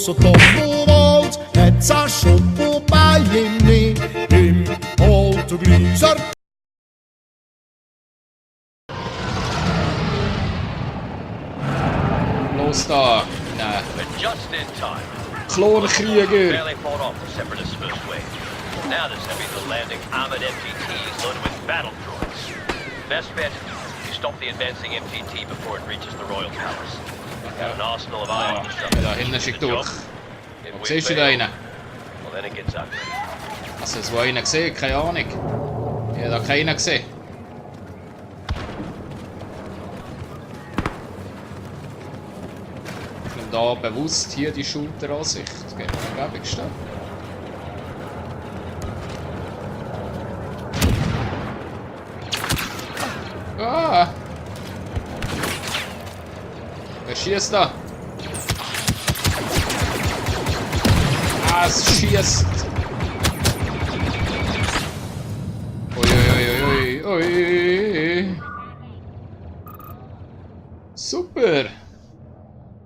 så kommer alt et seg sjått på beien ned. Alt og gliser. Los da! Nein. But just in time. Klonkrieger! Barely fought off the Separatist first wave. Now the Semis are landing armored MGTs loaded with battle droids. Best bet, you stop the advancing MGT before it reaches the Royal Palace. Got an arsenal of iron construction. Da hinten schickt durch. If Was we siehst du da fail, rein? well then it gets ugly. Hast du so einen gesehen? Keine Ahnung. Ich habe da keinen gesehen. Ich nehme da bewusst hier die Schulteransicht. Das geht am gäbigsten. Ah! Wer schießt da? Ah, es schießt! Ui. Super!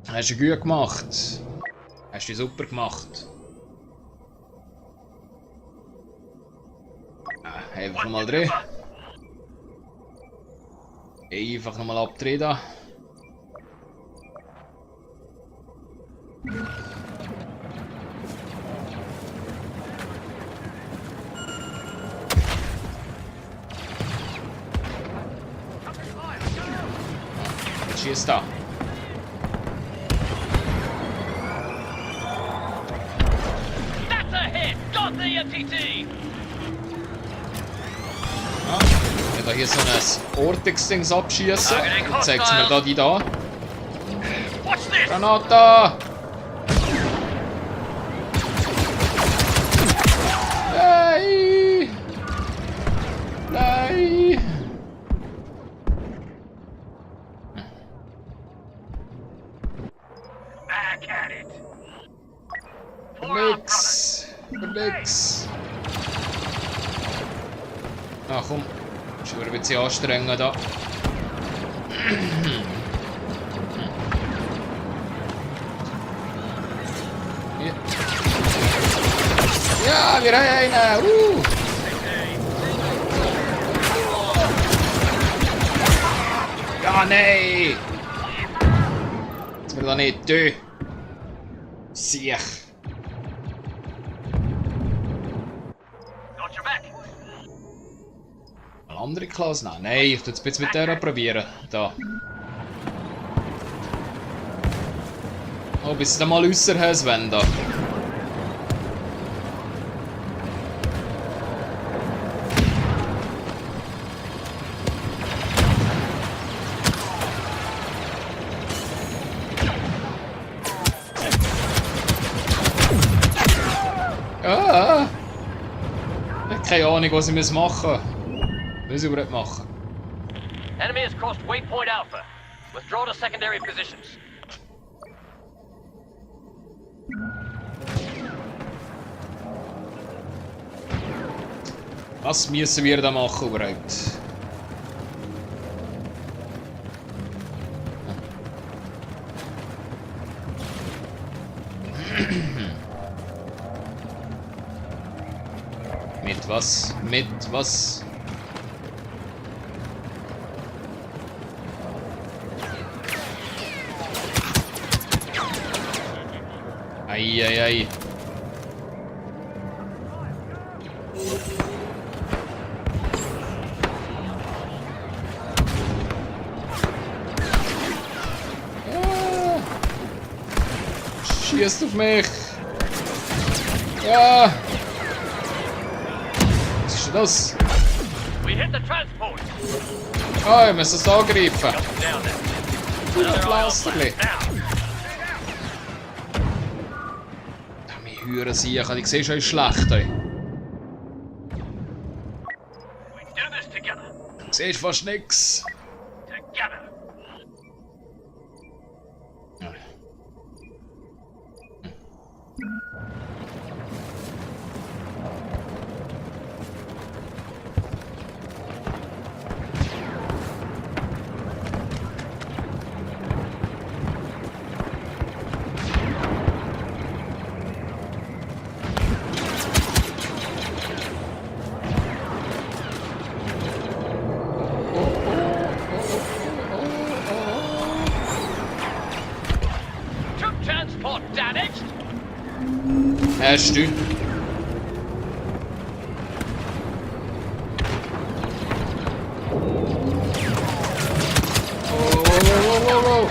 Hast du gut gemacht. Hast du super gemacht. Einfach mal drehen. Einfach nochmal abdrehen da. Schießt da. That's a hit! Got the MTT! Ja, ich kann hier so ein Ortex-Dings abschießen. Jetzt zeigt es mir da die da. Watch this! Granata! Nein! Nein! Back at it! Für nix! Ah komm, ist wieder ein bisschen anstrengend da. Hier. Ja, wir haben einen! Ja, nein! Jetzt wird er nicht töten. Siech! Got your back! Eine andere Klasse? Nein, ich tu jetzt ein bisschen mit der probieren. Da. Oh, bis du mal äußern hast, wenn da. Ah! Ich habe keine Ahnung, was ich machen muss. Was ich überhaupt machen? Enemy has crossed waypoint Alpha. Withdraw to secondary positions. Was müssen wir da machen überhaupt? Mit was? Mit was? Ei. Ja. Schießt auf mich! Ja! Was ist denn das? We hit the transport! Ah, wir müssen es angreifen! Down there. Ein Pflasterli! Now! Meine Hüren siechen, ich sehe schon schlecht. Ey. We do this together! Ich sehe fast nichts. Together! Hast du? Oh.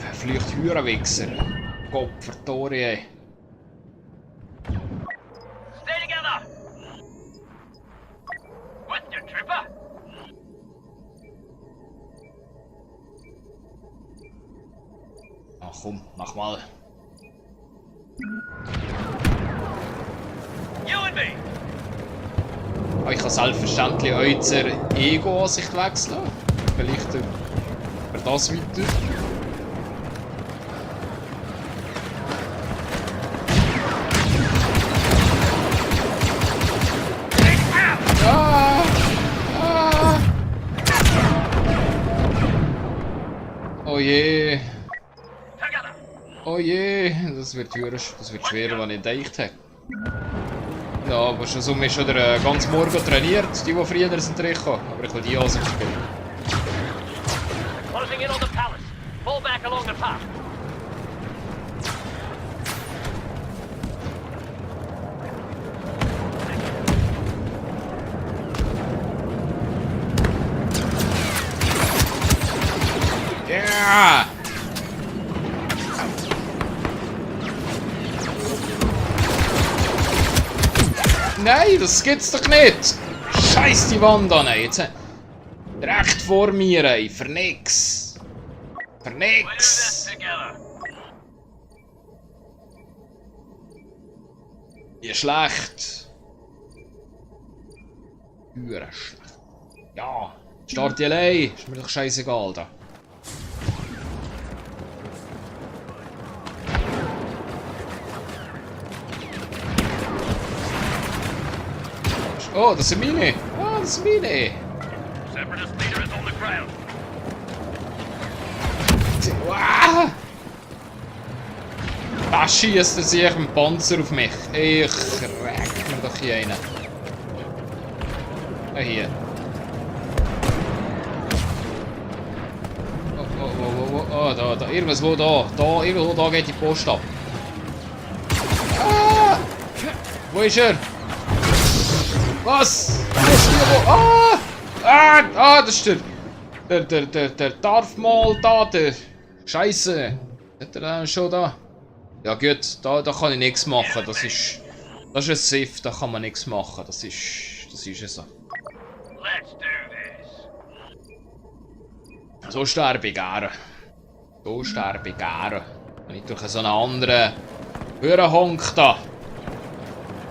Verflucht Hurenwichser. Kopfvertore, ey. Stay together! With your trooper! Ach komm, mach mal. You and me! Ich kann selbstverständlich euer Ego-Ansicht wechseln. Vielleicht über das weiter. Oh je. Oh je, das wird schwerer, als ich gedacht habe. Ja, aber schon so, wir haben schon den ganzen Morgen trainiert, die früher sind reingekommen. Aber ich will die Ansicht spielen. Closing in on the palace. Fall back along the path. Ja! Nein, das gibt's doch nicht! Scheiß die Wand an, ey. Jetzt direkt vor mir, ey. Für nix. Für nix. Wie schlecht. Hure schlecht. Ja, start die allein. Ist mir doch scheißegal da. Oh, das sind meine! Oh, das sind meine! Separatist leader is on the ground. Wow! Da schießt er sich ein Panzer auf mich. Ich reck mir doch hier einen. Ah, hier. Oh, da. Irgendwo da. Irgendwo da geht die Post ab. Ah! Wo ist er? Was? Das ist der Darth Maul da, der Scheiße. Hat er dann schon da? Ja gut, da kann ich nichts machen. Das ist ein Sith, da kann man nichts machen. Das ist so. Let's do this. So sterbe ich gerne. Wenn ich durch so einen anderen Hörenhonk da.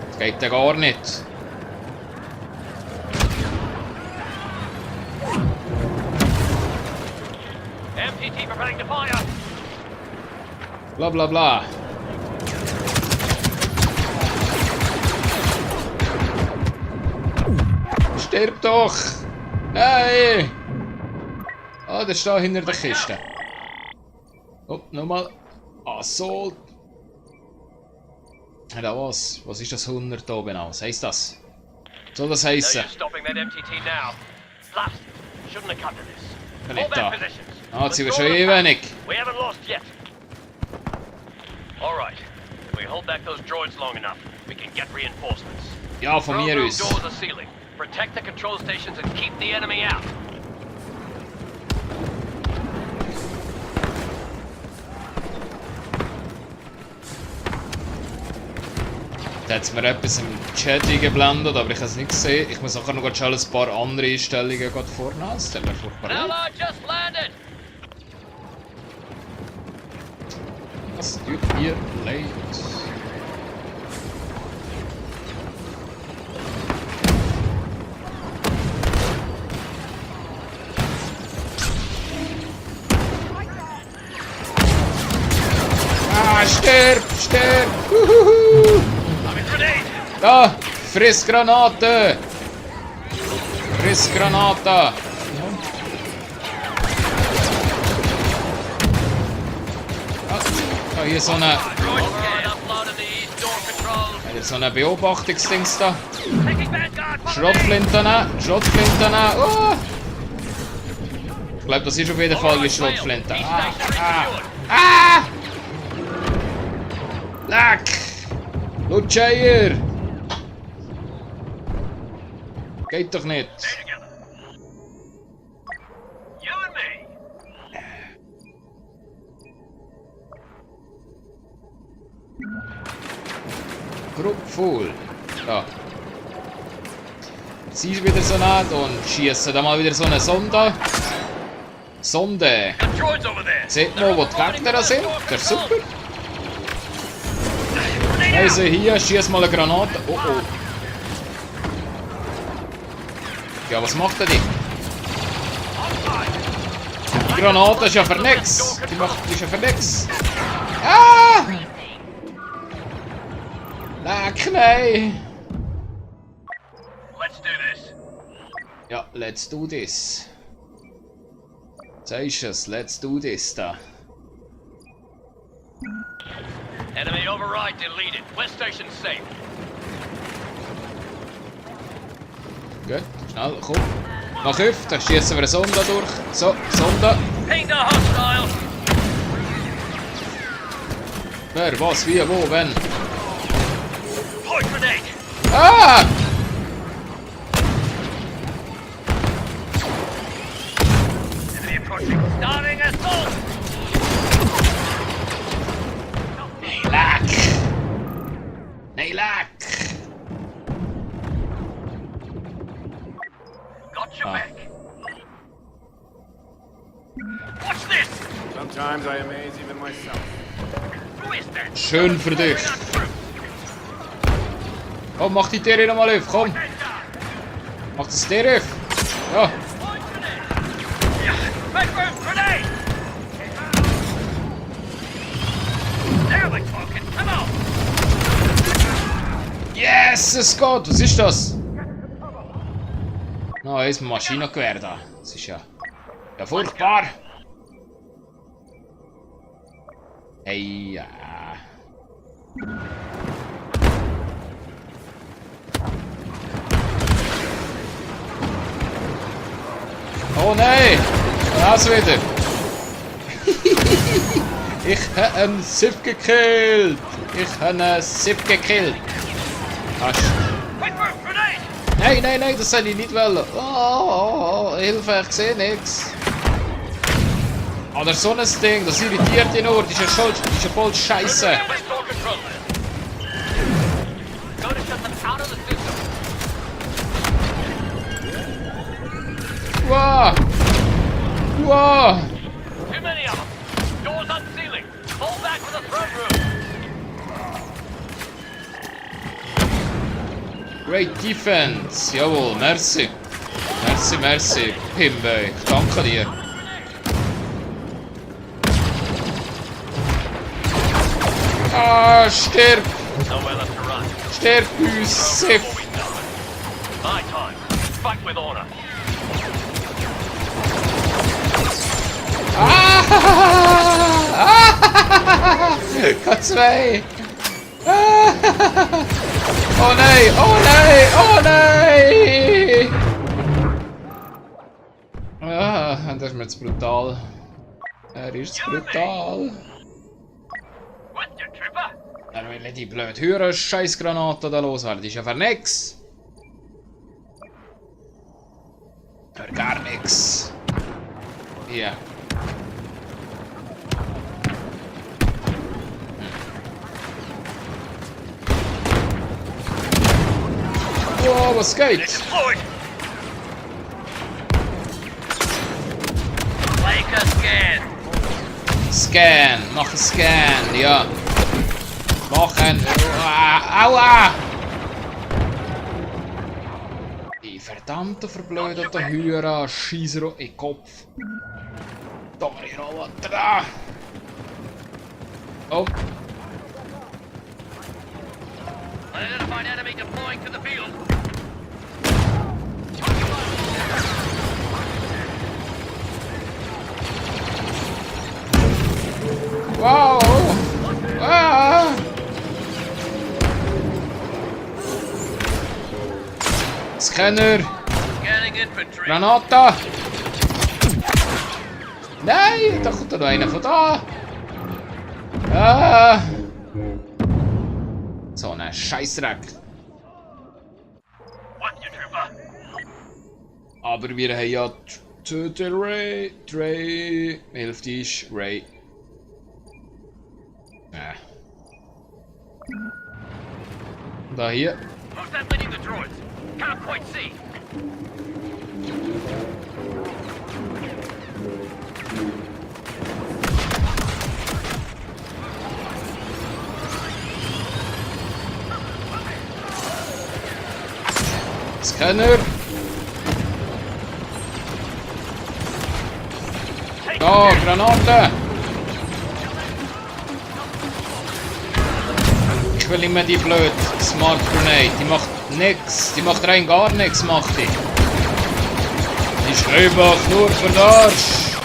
Das geht ja gar nicht. MTT preparing to fire. Bla bla bla. Stirb doch! Nein! Ah, der steht hinter der Kiste. Oh, nochmal. Assault. Da was? Was ist das 100 da oben aus? Was heisst das? Was soll das No heissen? use stopping that MTT now. Blast it. Shouldn't have come to this. Bin Hold nicht da. back positions. Ah, jetzt sind wir Let's schon go to eh the wenig. path. We haven't lost yet. All right. If we hold back those droids long enough, we can get reinforcements. Ja, von Throw mir through aus. doors or ceiling. Protect the control stations and keep the enemy out. Da hat es mir etwas im Chat eingeblendet, aber ich habe es nicht gesehen. Ich muss nachher noch schnell ein paar andere Einstellungen vornehmen. Das ist furchtbar. Ally just landed. Was tut ihr leid? Ah, stirb! Uhuhu. I'm in grenade. Da! Friss Granate! Friss Granata! Ah, hier so eine... Override uploaded the east door controls. Hier so eine Beobachtungsdings da. Taking Vanguard. Schrotflinten! Schrotflinten! Oh. Ich glaube, das ist auf jeden Fall wie Schrotflinte. East Ah, station ah, secured. ah! Leck! Lutscheier! Geht doch nicht. Stay together. You and me. Group full. Da. Sie ist wieder so nah und schießen da mal wieder so eine Sonde. Sonde. Got droids over there. Seht mal, wo die Gegner sind. Das ist super. Also hier, schieß mal eine Granate. Oh oh. Ja, was macht er denn? Die Granate ist ja für nix. Die ist ja für nix. Ah! Leck, nein. Let's do this. Ja, let's do this. Sagst es, let's do this da. Enemy override deleted. West station safe. Gut, schnell, komm. Mach auf, dann schießen wir eine Sonde durch. So, Sonde. Pinged a hostile. Wer, was, wie, wo, wenn? Point grenade. Ah! Enemy approaching. Starting assault. Nee, leck! Nee, leck! Got your back. Watch this. Sometimes I amaze even myself. Who is that? Schön für dich. Komm, mach die Tiere nochmal auf, komm. Mach das Tier auf. Ja. Point grenade. Yeah. Backroom grenade. There we're talking. Come on. Yes, es geht. Was ist das? No, ist ein Maschinengewehr da. Das ist ja furchtbar. Hey, ja. Oh nein! Raus wieder! Ich habe einen Sip gekillt! Ich habe einen Sip gekillt! Hast Backroom grenade. Nein, nein, nein, das soll ich nicht wollen! Oh, Hilfe, ich sehe nichts! Oder so ein Ding, das irritiert ihn nur, das ist ja voll scheiße! Westport control. Gotta shut them out of the system. Wow! Wow! Too many of them. Doors unsealing. Fall back to the throne room. Great Defense! Jawohl, merci! Merci, merci, Pimbe, ich danke dir! Ah, stirb! Nowhere left to run. Stirb, du Sif! My time. Fight with honor. K2! Oh nein! Oh nein! Oh nein! Ah, das ist mir jetzt brutal. Er ist brutal. What the tripper? Er will die blöde Hührer-Scheißgranate da loswerden. Die ist ja für nix. Für gar nix. Hier. Wow, was geht? Deployed. Make a scan. Scan, mach einen Scan, ja. Machen. Aua! Die verdammte verblödete Hührer, Scheißer in den Kopf. Roboter. Oh. Unidentified enemy deploying to the field. Wow! Ah! Scanner! Scanning infantry. Granata! Nein! Da kommt noch einer von da! Ah! Scheissdreck. What, you trooper? Aber wir haben ja Töte Ray. Hilft ist Ray. Da hier. Who's that leading the droids? Can't quite see. Scanner. Da, Granate. Ich will immer die blöd Smart Grenade. Die macht nix. Die macht rein gar nichts, macht die. Die ist einfach nur für den Arsch.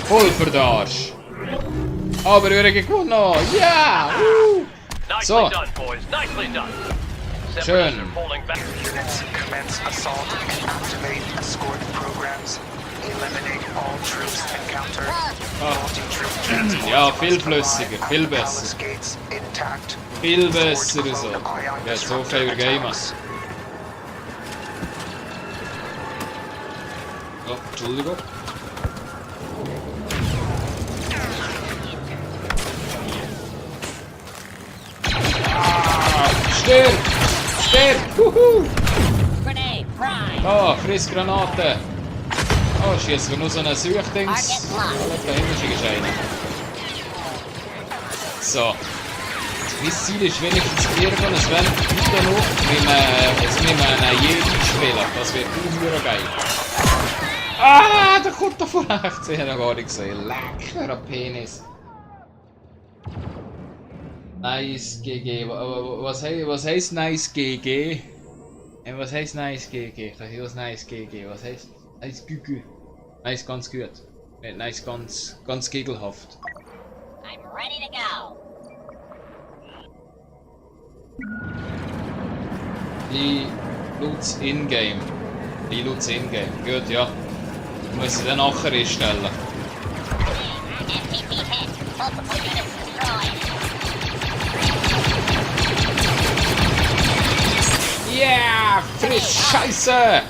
Voll für den Arsch. Aber wir haben gewonnen. Ja! Nicely So. done, boys. Nicely done. Schön. Separatists are falling back. Units commence assault and activate escort programs. Eliminate all troops encountered. Multi-troop transport Ja, viel must flüssiger, arrive viel at the besser. palace gates intact. Viel Forward besser clone so. ion Ja, so disruptor viel Gamer. attacks. Oh, Entschuldigung. Stirb! Stirb! Huhu! Grenade prime. Da, Frissgranate! Oh, schießen wir nur so einen Suchdings. Da hinten ist einer. So. Mein Ziel ist wenigstens irgendwann wieder noch mit einem Jedi spielen. Das wird auch geil. Ah, da kommt da von rechts. Ich habe noch gar nicht gesehen. Lecker am Penis. Nice GG. Was heisst Nice GG? Was heisst Nice GG? Was Nice GG? Was heisst Nice GG? Nice ganz gut. Nice ganz gegelhaft. I'm ready to go. Lee Lutz in-game. Lee Lutz in-game. Gut, ja. Muss ich dann nachher einstellen. MPP hit. Multiple units destroyed. Yeah! Frisch! Scheiße!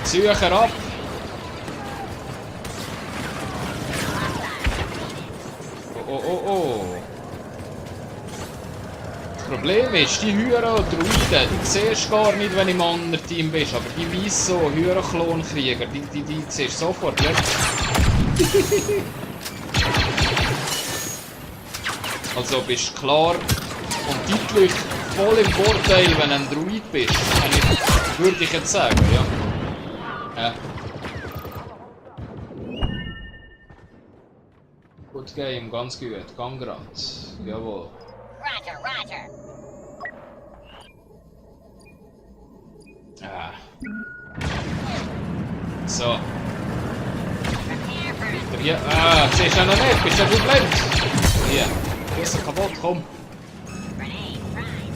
Sucher ab! Oh. Das Problem ist, die Hyro-Druiden, die siehst gar nicht, wenn du im anderen Team bist, aber die weiss so, Hyro-Klonkrieger, die siehst sofort, ja? Also bist du klar und deutlich voll im Vorteil, wenn du ein Druid bist, würde ich jetzt sagen, ja. Gut Game, ganz gut, gang grad, jawohl. Roger. Ah. So. Hier, siehst du ja noch nicht, bist du ja gut blind. Hier, ist er kaputt, komm. Grenade prime.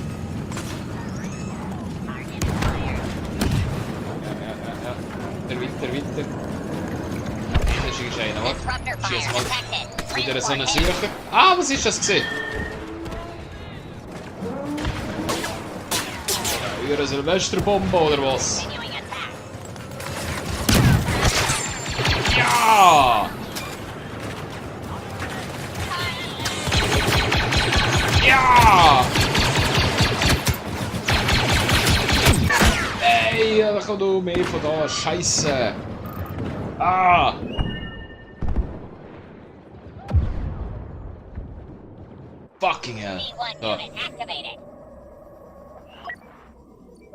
Target acquired. Ja. Weiter. Das ist einer, warte. Disruptor Schieß fire mal. detected. Wieder so eine Reinforcement. Suche. Ah, was ist das gesehen? Ja, eine Silvesterbombe oder was? Continuing attack. Ja! Ja! Ey, da kommt noch mehr von da. Scheiße! Ah! Fucking hell! B1 Da. unit activated.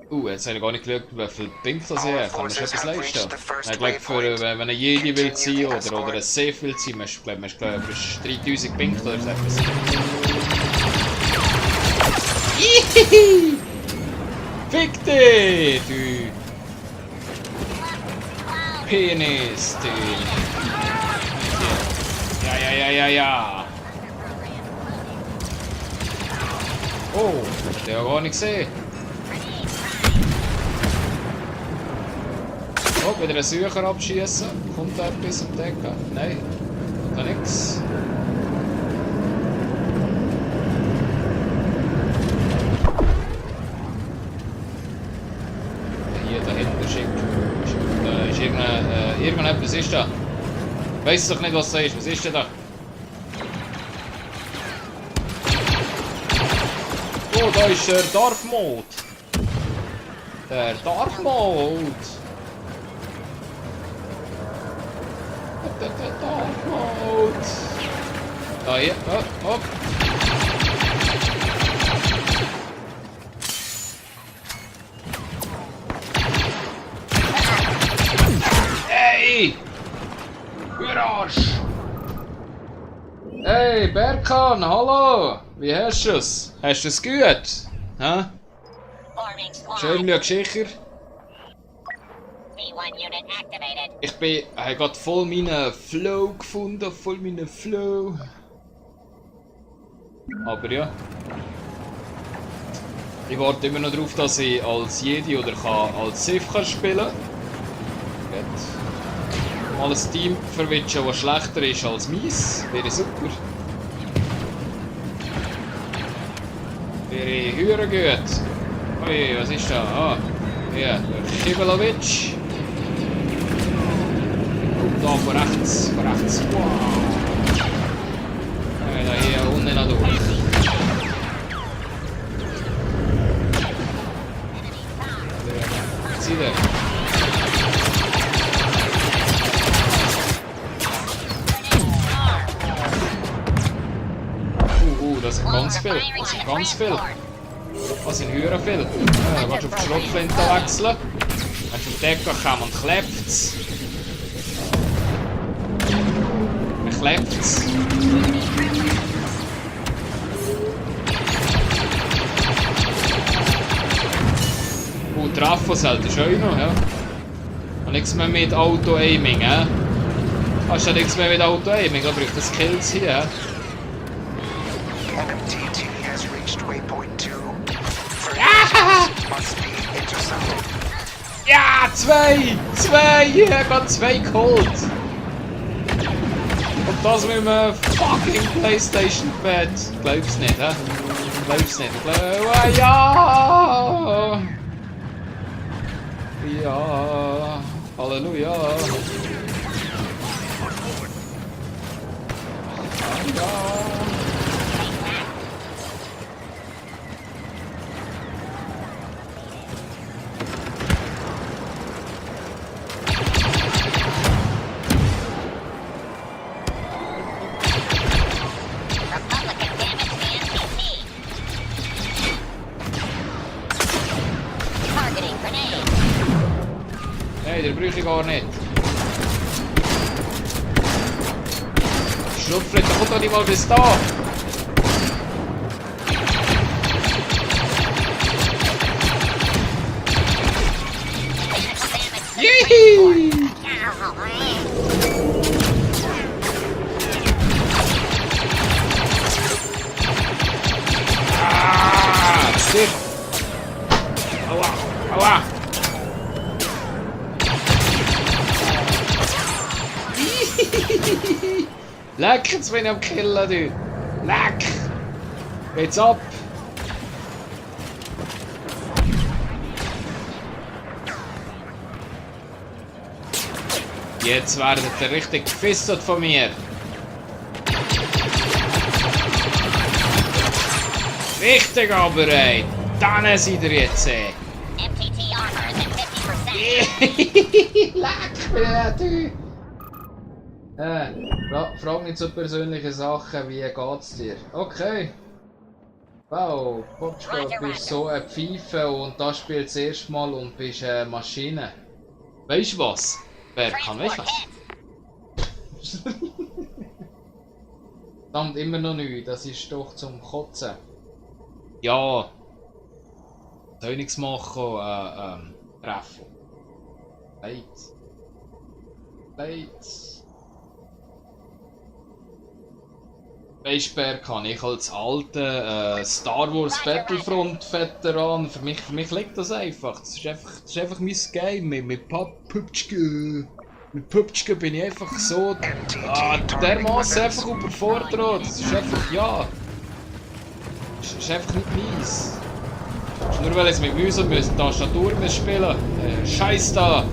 Jetzt habe ich gar nicht geschaut, wie viel bringt das her? Kann man schon etwas leisten? Ich glaube, für, wenn man jede will ziehen oder ein Safe will ziehen, man ist, glaube ich, 3000 Punkte oder so etwas. Ihihi! Fick dich, du! Penis, du! Ja. Oh, der hat gar nicht gesehen. Oh, wieder einen Sucher abschießen. Kommt da etwas am Decken? Nein, kommt da nix. Ist irgendetwas ist da. Ich weiss doch nicht, was da ist. Was ist denn da? Oh, da ist der Darth Maul. Der Darth Maul. Der Darth Maul. Da hier. Oh, oh. Hey! Arsch! Hey, Berkan, hallo! Wie hast du es? Hast du es gut? Hä? Forming squad. Schön, schau sicher. B1 unit activated. Ich habe gerade voll meinen Flow gefunden, voll meinen Flow. Aber ja. Ich warte immer noch darauf, dass ich als Jedi oder als Sith spielen kann. Mal ein Team verwitschen, das schlechter ist als meins. Wäre super. Wäre höher gut. Ui, was ist da? Ah, ja, der Kibelovic. Und da von rechts, Wow. Da hier unten noch durch. Sieh da. Das sind ganz viel. Das sind ganz viel. Das sind höher viel. Ja, willst du auf die Schrotflinte wechseln? Wenn du auf die Decke kommst und klebt. Dann klebt. Trafos halt ist auch noch, ja. Und nichts mehr mit Auto-Aiming, hä? Hast du nichts mehr mit Auto-Aiming, da braucht das Skills hier, hä? MTT has reached waypoint 2. Further must be intercepted. Ja, zwei! Ich hab grad 2 geholt! Und das mit einem fucking Playstation-Pad. Glaub's nicht, hä? Glaub's nicht. Ja! Ja! Halleluja! Ja! Republican damage the MPT. Targeting grenade. Nein, den brauche ich gar nicht. Schlupflicht, kommt doch nicht mal bis da! Jihi! Ah, shit! Aua! Aua! Leck, jetzt bin ich am Killen, du! Leck! Geht's ab! Jetzt werdet ihr richtig gefistet von mir! Richtig aber, ey! Dann seid ihr jetzt, ey! MTT armor is at 50%. Leck, du! Frag nicht so persönliche Sachen, wie geht's dir? Okay. Wow, Portugal, du bist so eine Pfeife und das spielt das erste Mal und bist eine Maschine. Weißt du was? Berkan, weißt du was? Verdammt, immer noch nicht, das ist doch zum Kotzen. Ja. Soll ich nichts machen? Treffen. Late. Weisst du, Berkan, ich als alter Star Wars Battlefront Veteran, für mich liegt das einfach. Das ist einfach mein Game mit PUBG. Mit PUBG bin ich einfach so dermaßen einfach überfordert. Das ist einfach, ja. Das ist einfach nicht meins. Nur weil es mit Mäuse und mit Tastatur spielen. Scheiß da!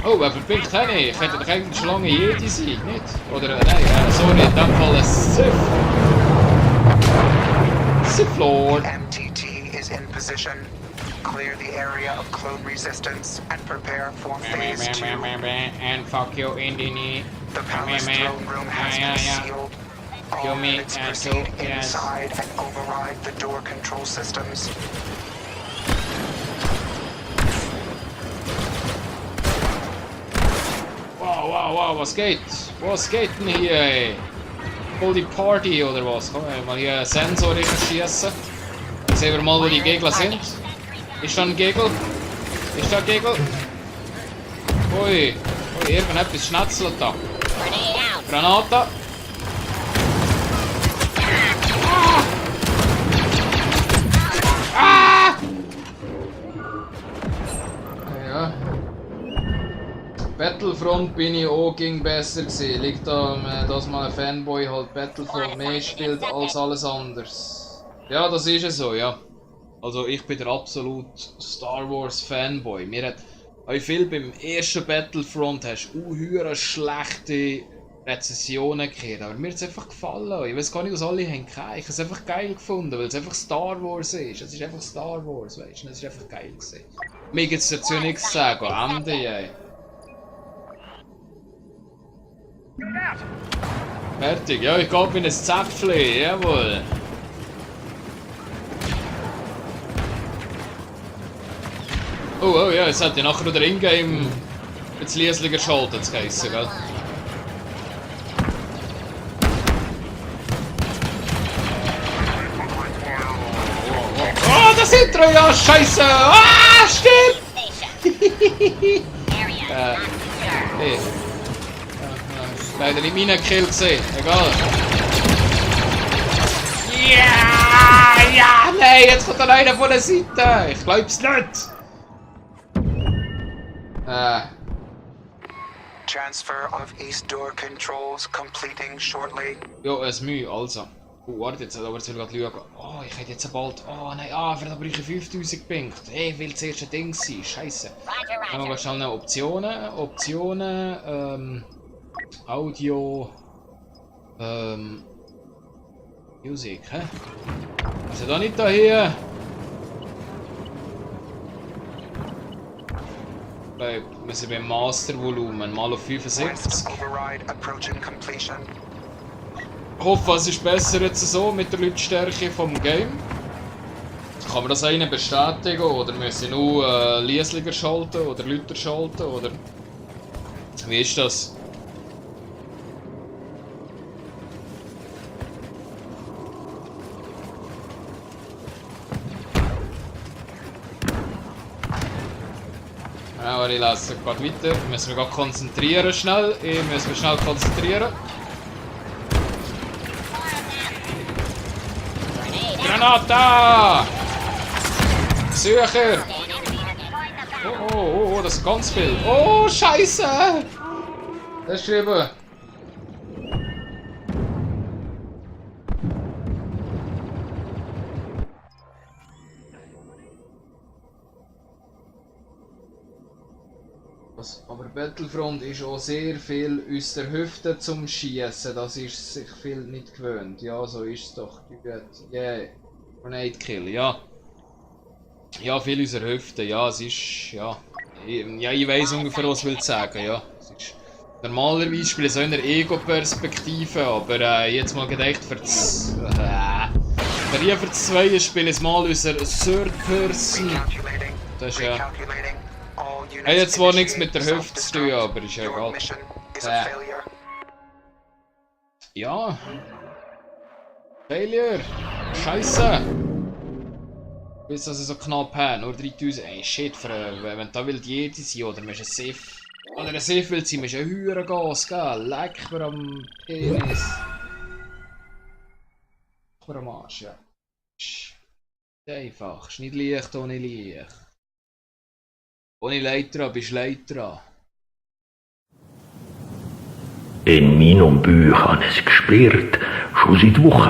Oh, wer verbindet habe ich? Ich hätte doch eigentlich schon lange Jedi sein, nicht? Oder, nein, sorry, in dem Fall ein Sith. Sith Lord. MTT is in position. Clear the area of clone resistance and prepare for phase 2. And fuck you in the knee. The palace throne room has been sealed. All units proceed inside and override the door control systems. Wow, was geht? Was geht denn hier, ey? Voll die Party oder was? Komm, mal hier einen Sensor schießen. Dann sehen wir mal, wo die Gegner sind. Ist da ein Gegel? Ist da ein Gegel? Ui, irgendetwas schnetzelt da. Granate. Ah! Ja. Battlefront bin ich auch ging besser gewesen. Liegt daran, dass man ein Fanboy halt Battlefront mehr spielt als alles anderes. Ja, das ist es so, ja. Also ich bin der absolut Star Wars Fanboy. Mir hat viel beim ersten Battlefront hast du schlechte Rezensionen gehört, aber mir hat es einfach gefallen. Ich weiß gar nicht, was alle haben gekauft. Ich habe es einfach geil gefunden, weil es einfach Star Wars ist. Es ist einfach Star Wars, weißt du? Es ist einfach geil gewesen. Mir gibt es dazu nichts zu sagen. Ende, ey. Fertig, ja, ich glaube in ein Zäpfchen, jawohl. Oh ja, jetzt hat ja nachher der Ingame jetzt Liesliger schalten zu heissen, gell? Oh, das Intro, ja, scheiße! Ah, stimmt! Hey. Leider nicht meinen Kill gesehen, egal. Ja, nein, jetzt kommt da einer von der Seite. Ich glaub's nicht. Transfer of east door controls completing shortly. Ja, es Mühe, also. Warte jetzt, aber jetzt will ich gerade schauen. Oh, ich hätte jetzt bald. Oh nein, für da brauche ich 5000 Punkte. Ey, will das erste Ding sein. Scheiße. Dann wir schnell noch Optionen, Audio, Musik, hä? Also da nicht da hier. Wir sind beim Mastervolumen, mal auf 75. Ich hoffe, es ist besser jetzt so mit der Lautstärke vom Game. Kann man das einen bestätigen oder müssen wir nur Liesliger schalten oder lauter schalten oder wie ist das? Ja, ich lasse gerade weiter. Wir müssen gerade konzentrieren schnell. Ich muss mich schnell konzentrieren. Granata! Sucher! Oh, das ist ganz viel. Oh, Scheiße! Das ist geschrieben. Aber Battlefront ist auch sehr viel aus der Hüfte zum Schießen. Das ist sich viel nicht gewöhnt. Ja, so ist es doch. Gut. Yeah. Grenade Kill, ja. Ja, viel aus der Hüfte. Ja, es ist. Ja. Ich weiß ungefähr, was ich sagen. Ja. Es ist, normalerweise spiele ich so in der Ego-Perspektive, aber jetzt mal gedacht für das. Für das 2 spiele ich mal aus der Third Person. Das ist ja. Hat jetzt zwar nichts mit der Hüfte zu tun, aber ist ja egal. Ja. Failure. Scheiße. Bis dass ich so knapp habe. Nur 3000. Ey, shit, wenn da will jede sein oder man ist ein Safe. Oder ein Safe will sein, man ist ein höherer Gas, gell? Leck mir am Penis. Leck mir am Arsch, ja. Ist einfach. Ist nicht leicht ohne Licht. Ohne Leiter bist du Leiter. In meinem Buch habe ich es gesperrt, schon seit Wochen.